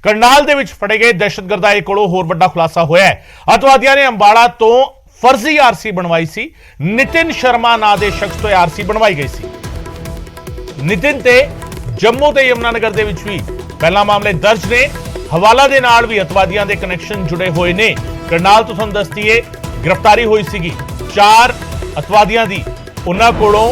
करनाल ਦੇ ਵਿੱਚ ਫੜੇ ਗਏ ਦਹਿਸ਼ਤਗਰਦਾਂ ਕੋਲੋਂ ਹੋਰ ਵੱਡਾ ਖੁਲਾਸਾ ਹੋਇਆ ਹੈ। ਅਤਵਾਦੀਆਂ ਨੇ ਅੰਬਾਲਾ ਤੋਂ फर्जी आरसी बनवाई सी। नितिन शर्मा नां दे शख्स तो आरसी बनवाई गई सी। नितिन ते जम्मू ते यमुनानगर दे विच भी पहला मामले दर्ज ने। हवाला दे नाल भी अतवादियां दे कनैक्शन जुड़े हुए ने। करनाल तो तुहानूं दस दईए गिरफ्तारी हुई सीगी 4 अतवादियां दी। उन्हां कोलों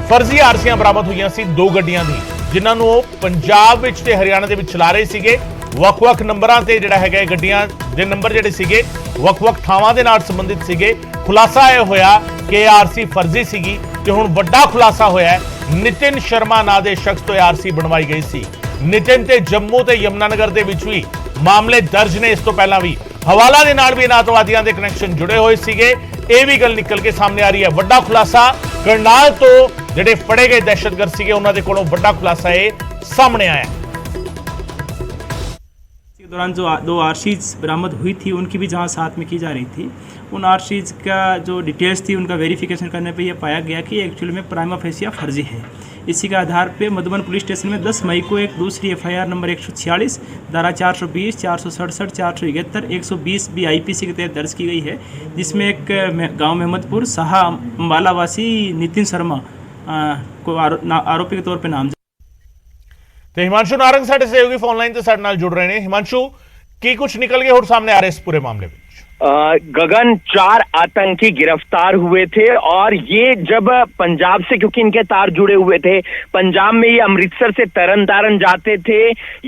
फर्जी आरसियां बरामद हुईयां सी 2 गड्डियां दी, जिन्हां नूं पंजाब विच ते हरियाणा दे विच चला रहे सीगे। ਵੱਖ-ਵੱਖ ਨੰਬਰਾਂ ਤੇ ਜਿਹੜਾ ਹੈਗਾ ਗੱਡੀਆਂ ਦੇ ਨੰਬਰ ਜਿਹੜੇ ਸੀਗੇ ਵੱਖ-ਵੱਖ ਥਾਵਾਂ ਦੇ ਨਾਲ ਸੰਬੰਧਿਤ ਸੀਗੇ। ਖੁਲਾਸਾ ਇਹ ਹੋਇਆ ਕਿ ਆਰਸੀ ਫਰਜ਼ੀ ਸੀਗੀ ਤੇ ਹੁਣ ਵੱਡਾ ਖੁਲਾਸਾ ਹੋਇਆ ਨਿਤਿਨ ਸ਼ਰਮਾ ਨਾਂ ਦੇ ਸ਼ਖਸ ਤੋਂ ਆਰਸੀ ਬਣਵਾਈ ਗਈ ਸੀ। ਨਿਤਿਨ ਤੇ ਜੰਮੂ ਤੇ ਯਮੁਨਾਨਗਰ ਦੇ ਵਿੱਚ ਵੀ ਮਾਮਲੇ ਦਰਜ ਨੇ। ਇਸ ਤੋਂ ਪਹਿਲਾਂ ਵੀ ਹਵਾਲਾ ਦੇ ਨਾਲ ਵੀ ਇਹਨਾਂ ਅਤਵਾਦੀਆਂ ਦੇ ਕਨੈਕਸ਼ਨ ਜੁੜੇ ਹੋਏ ਸੀਗੇ। ਇਹ ਵੀ ਗੱਲ ਨਿਕਲ ਕੇ ਸਾਹਮਣੇ ਆ ਰਹੀ ਹੈ। ਵੱਡਾ ਖੁਲਾਸਾ ਕਰਨਾਲ ਤੋਂ ਜਿਹੜੇ ਫੜੇ ਗਏ ਦਹਿਸ਼ਤਗਰਦ ਸੀਗੇ ਉਹਨਾਂ ਦੇ ਕੋਲੋਂ ਵੱਡਾ ਖੁਲਾਸਾ ਇਹ ਸਾਹਮਣੇ ਆਇਆ। दौरान जो 2 आरसीज बरामद हुई थी उनकी भी जहां साथ में की जा रही थी, उन आरसीज का जो डिटेल्स थी उनका वेरिफिकेशन करने पे यह पाया गया कि एक्चुअली में प्राइमा फेसिया फर्जी है। इसी के आधार पे मधुबन पुलिस स्टेशन में 10 मई को एक दूसरी एफआईआर नंबर 146 धारा 420 467 471 120 भी आईपीसी के तहत दर्ज की गई है, जिसमें एक गाँव महमदपुर साहा अम्बाला वासी नितिन शर्मा को आरोपी के तौर पर नाम। ਤੇ ਹਿਮਾਂਸ਼ੂ ਨਾਰੰਗ ਸਾਡੇ ਸਹਿਯੋਗੀ ਫੋਨ ਲਾਈਨ ਤੇ ਸਾਡੇ ਨਾਲ ਜੁੜ ਰਹੇ ਨੇ। ਹਿਮਾਂਸ਼ੂ, ਕੀ ਕੁਝ ਨਿਕਲ ਕੇ ਹੋਰ ਸਾਹਮਣੇ ਆ ਰਿਹਾ ਇਸ ਪੂਰੇ ਮਾਮਲੇ ਵਿੱਚ? गगन 4 आतंकी गिरफ्तार हुए थे और ये जब पंजाब से, क्योंकि इनके तार जुड़े हुए थे, पंजाब में ये अमृतसर से तरन तारण जाते थे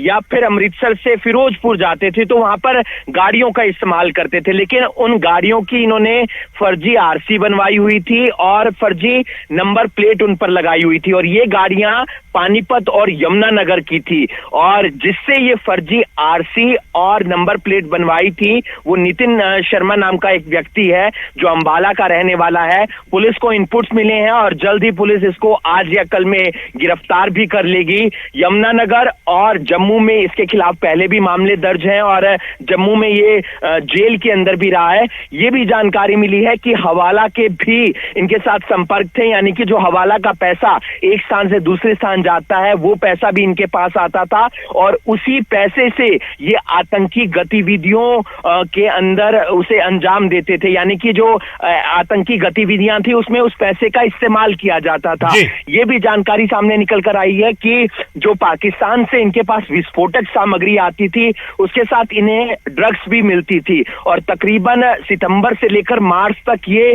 या फिर अमृतसर से फिरोजपुर जाते थे, तो वहां पर गाड़ियों का इस्तेमाल करते थे। लेकिन उन गाड़ियों की इन्होंने फर्जी आरसी बनवाई हुई थी और फर्जी नंबर प्लेट उन पर लगाई हुई थी और ये गाड़ियां पानीपत और यमुनानगर की थी। और जिससे ये फर्जी आरसी और नंबर प्लेट बनवाई थी वो नितिन शर्मा नाम का एक व्यक्ति है जो अंबाला का रहने वाला है। पुलिस को इनपुट्स मिले हैं और जल्द ही पुलिस इसको आज या कल में गिरफ्तार भी कर लेगी। यमुनानगर और जम्मू में इसके खिलाफ पहले भी मामले दर्ज हैं और जम्मू में ये जेल के अंदर भी रहा है। ये भी जानकारी मिली है कि हवाला के भी इनके साथ संपर्क थे, यानी कि जो हवाला का पैसा एक स्थान से दूसरे स्थान जाता है वो पैसा भी इनके पास आता था और उसी पैसे से ये आतंकी गतिविधियों के अंदर उसे अंजाम देते थे। यानी कि जो आतंकी गतिविधियां थी उसमें उस पैसे का इस्तेमाल किया जाता था। ये भी जानकारी सामने निकल कर आई है कि जो पाकिस्तान से इनके पास विस्फोटक सामग्री आती थी उसके साथ इन्हें ड्रग्स भी मिलती थी और तकरीबन सितंबर से लेकर मार्च तक ये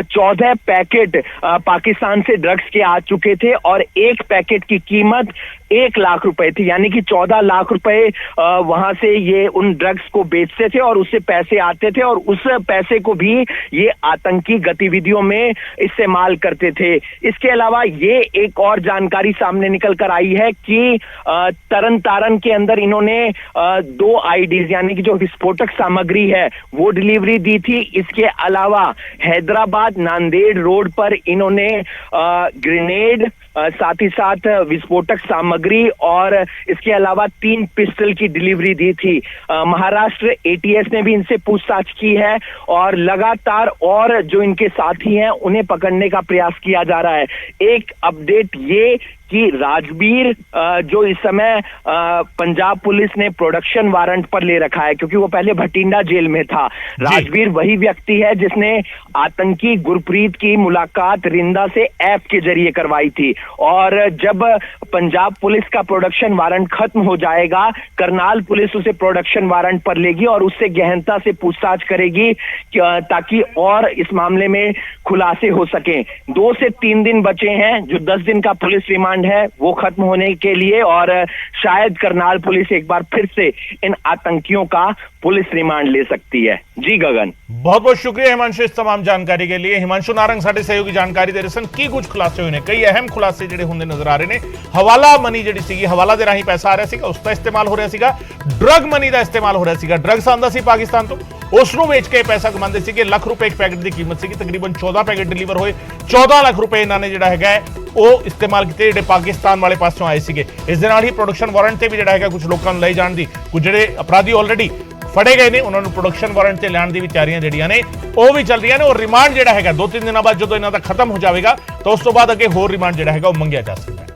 14 पैकेट पाकिस्तान से ड्रग्स के आ चुके थे और एक पैकेट की कीमत 1 लाख रुपए थी। यानी कि 14 लाख रुपए वहां से ये उन ड्रग्स को बेचते थे और उससे पैसे आते थे और उस पैसे को भी ये आतंकी गतिविधियों में इस्तेमाल करते थे। इसके अलावा ये एक और जानकारी सामने निकल कर आई है कि तरन तारण के अंदर इन्होंने 2 आईडीज यानी कि जो विस्फोटक सामग्री है वो डिलीवरी दी थी। इसके अलावा हैदराबाद नांदेड़ रोड पर इन्होंने ग्रेनेड, साथ ही साथ विस्फोटक सामग्री और इसके अलावा 3 पिस्टल की डिलीवरी दी थी। महाराष्ट्र एटीएस ने भी इनसे पूछताछ की है और लगातार और जो इनके साथी हैं उन्हें पकड़ने का प्रयास किया जा रहा है। एक अपडेट ये कि राजवीर जो इस समय पंजाब पुलिस ने प्रोडक्शन वारंट पर ले रखा है, क्योंकि वो पहले भटिंडा जेल में था। राजवीर वही व्यक्ति है जिसने आतंकी गुरप्रीत की मुलाकात रिंदा से ऐप के जरिए करवाई थी और जब पंजाब पुलिस का प्रोडक्शन वारंट खत्म हो जाएगा करनाल पुलिस उसे प्रोडक्शन वारंट पर लेगी और उससे गहनता से पूछताछ करेगी ताकि और इस मामले में खुलासे हो सके। 2 से 3 दिन बचे हैं, जो 10 दिन का पुलिस रिमांड है वो खत्म होने के लिए और शायद करनाल पुलिस एक बार फिर से इन आतंकियों का पुलिस रिमांड ले सकती है। जी गगन, बहुत बहुत शुक्रिया हिमांशु इस तमाम जानकारी के लिए। हिमांशु नारंग साडे सहयोगी जानकारी दे रहे सन की कुछ खुलासे हुए ने, कई अहम खुलासे ਜਿਹੜੇ ਹੁੰਦੇ ਨਜ਼ਰ ਆ ਰਹੇ ਨੇ। ਹਵਾਲਾ ਮਨੀ ਜਿਹੜੀ ਸੀਗੀ, ਹਵਾਲਾ ਦੇ ਰਾਹੀਂ ਪੈਸਾ ਆ ਰਿਹਾ ਸੀਗਾ, ਉਸ ਦਾ ਇਸਤੇਮਾਲ ਹੋ ਰਿਹਾ ਸੀਗਾ। ਡਰਗ ਮਨੀ ਦਾ ਇਸਤੇਮਾਲ ਹੋ ਰਿਹਾ ਸੀਗਾ, ਡਰਗਸ ਆਉਂਦਾ ਸੀ ਪਾਕਿਸਤਾਨ ਤੋਂ, ਉਸ ਨੂੰ ਵੇਚ ਕੇ ਪੈਸਾ ਕਮਾਉਂਦੇ ਸੀਗੇ। ਲੱਖ ਰੁਪਏ ਇੱਕ ਪੈਕੇਟ ਦੀ ਕੀਮਤ ਸੀਗੀ, ਤਕਰੀਬਨ 14 ਪੈਕੇਟ ਡਿਲੀਵਰ ਹੋਏ। 14 ਲੱਖ ਰੁਪਏ ਇਹਨਾਂ ਨੇ ਜਿਹੜਾ ਹੈਗਾ ਉਹ ਇਸਤੇਮਾਲ ਕੀਤੇ ਜਿਹੜੇ ਪਾਕਿਸਤਾਨ ਵਾਲੇ ਪਾਸੋਂ ਆਏ ਸੀਗੇ। ਇਸ ਦੇ ਨਾਲ ਹੀ ਪ੍ਰੋਡਕਸ਼ਨ ਵਾਰੰਟ ਤੇ ਵੀ ਜਿਹੜਾ ਹੈਗਾ ਕੁਝ ਲੋਕਾਂ ਨੂੰ ਲੈ ਜਾਣ ਦੀ, ਕੁਝ ਜਿਹੜੇ ਅਪਰਾਧੀ ਆਲਰੇਡੀ ਫੜੇ ਗਏ ਨੇ ਉਹਨਾਂ ਨੂੰ ਪ੍ਰੋਡਕਸ਼ਨ ਵਾਰੰਟ ਤੇ ਲੈਣ ਦੀ ਵੀ ਤਿਆਰੀਆਂ ਜਿਹੜੀਆਂ ਨੇ ਉਹ ਵੀ ਚੱਲ ਰਹੀਆਂ ਨੇ। ਔਰ ਰਿਮਾਂਡ ਜਿਹੜਾ ਹੈਗਾ 2-3 ਦਿਨਾਂ ਬਾਅਦ ਜਦੋਂ ਇਹਨਾਂ ਦਾ ਖਤਮ ਹੋ ਜਾਵੇਗਾ ਤਾਂ ਉਸ ਤੋਂ ਬਾਅਦ ਅੱਗੇ ਹੋਰ ਰਿਮਾਂਡ ਜਿਹੜਾ ਹੈਗਾ ਉਹ ਮੰਗਿਆ ਜਾ ਸਕਦਾ ਹੈ।